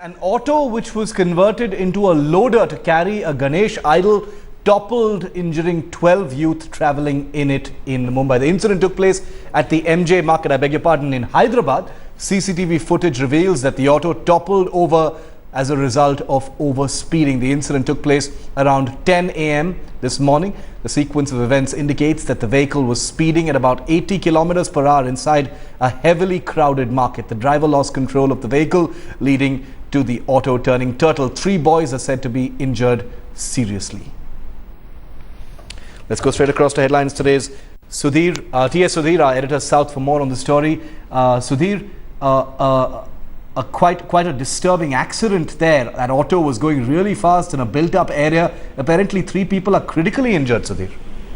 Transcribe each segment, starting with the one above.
An auto which was converted into a loader to carry a Ganesh Idol toppled, injuring 12 youth travelling in it in Mumbai. The incident took place at the MJ Market, in Hyderabad. CCTV footage reveals that the auto toppled over as a result of overspeeding. The incident took place around 10 a.m. this morning. The sequence of events indicates that the vehicle was speeding at about 80 kilometers per hour inside a heavily crowded market. The driver lost control of the vehicle, leading to the auto turning turtle. 3 boys are said to be injured seriously. Let's go straight across to headlines. Today's Sudhir, T.S. Sudhir, our editor south, for more on the story. Sudhir, quite a disturbing accident there. That auto was going really fast in a built-up area. Apparently, 3 people are critically injured, Sudhir.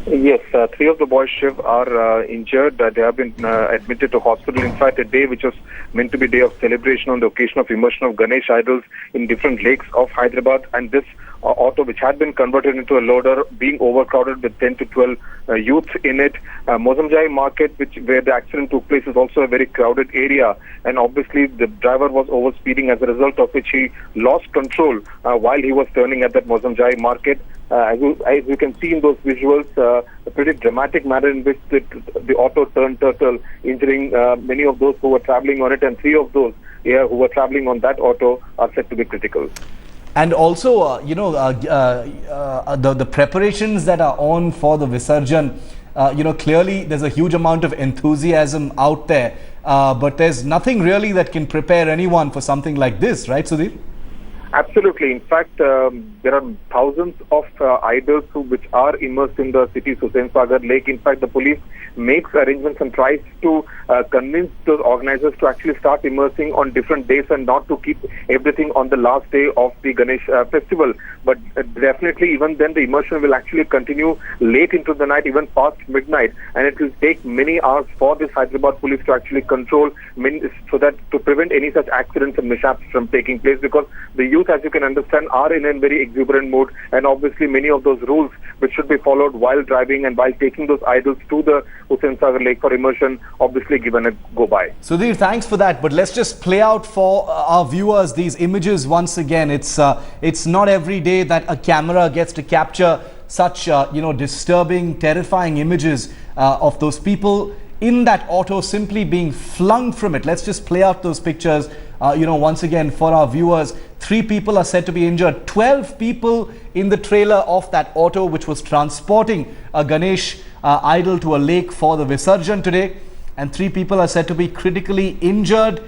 Yes, 3 of the boys, Shiv, are injured. They have been admitted to hospital. In fact, a day which was meant to be a day of celebration on the occasion of immersion of Ganesh Idols in different lakes of Hyderabad, and this auto, which had been converted into a loader, being overcrowded with 10 to 12 youths in it. Mozamjai Market, where the accident took place, is also a very crowded area, and obviously the driver was overspeeding, as a result of which he lost control while he was turning at that Mozamjai Market. As you can see in those visuals, a pretty dramatic manner in which the auto turned turtle, injuring many of those who were traveling on it, and 3 of those who were traveling on that auto are said to be critical. And also, the preparations that are on for the Visarjan, clearly there's a huge amount of enthusiasm out there, but there's nothing really that can prepare anyone for something like this, right, Sudhir? Absolutely. In fact, there are thousands of idols which are immersed in the city's Hussain Sagar Lake. In fact, the police makes arrangements and tries to convince those organizers to actually start immersing on different days and not to keep everything on the last day of the Ganesh festival. But definitely, even then, the immersion will actually continue late into the night, even past midnight, and it will take many hours for this Hyderabad police to actually control, so that to prevent any such accidents and mishaps from taking place, because the youth, as you can understand, are in a very exuberant mood, and obviously many of those rules which should be followed while driving and while taking those idols to the Hussain Sagar Lake for immersion, obviously given a go by. Sudhir, thanks for that. But let's just play out for our viewers these images once again. It's not every day that a camera gets to capture such disturbing, terrifying images of those people in that auto simply being flung from it. Let's just play out those pictures. Once again for our viewers. 3 people are said to be injured. 12 people in the trailer of that auto which was transporting a Ganesh idol to a lake for the Visarjan today, and 3 people are said to be critically injured.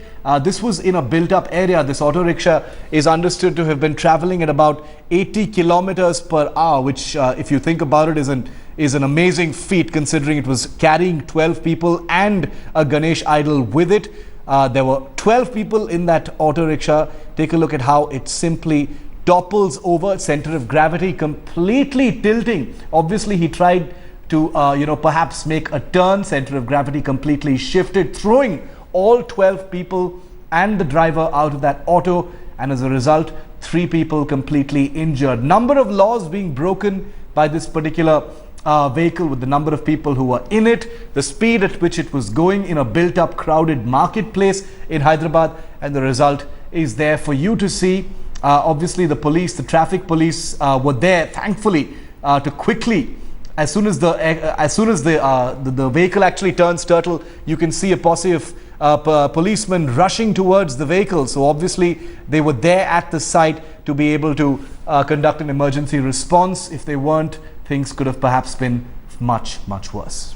This was in a built-up area. This auto rickshaw is understood to have been traveling at about 80 kilometers per hour, which if you think about it is an amazing feat, considering it was carrying 12 people and a Ganesh idol with it. There were 12 people in that auto rickshaw. Take a look at how it simply topples over, center of gravity completely tilting. Obviously, he tried to, perhaps make a turn. Center of gravity completely shifted, throwing all 12 people and the driver out of that auto. And as a result, 3 people completely injured. Number of laws being broken by this particular vehicle, with the number of people who were in it, the speed at which it was going in a built-up crowded marketplace in Hyderabad, and the result is there for you to see. Obviously, the police, the traffic police, were there, thankfully, to quickly, as soon as the vehicle actually turns turtle, you can see a posse of policemen rushing towards the vehicle. So obviously, they were there at the site to be able to conduct an emergency response. If they weren't, things could have perhaps been much, much worse.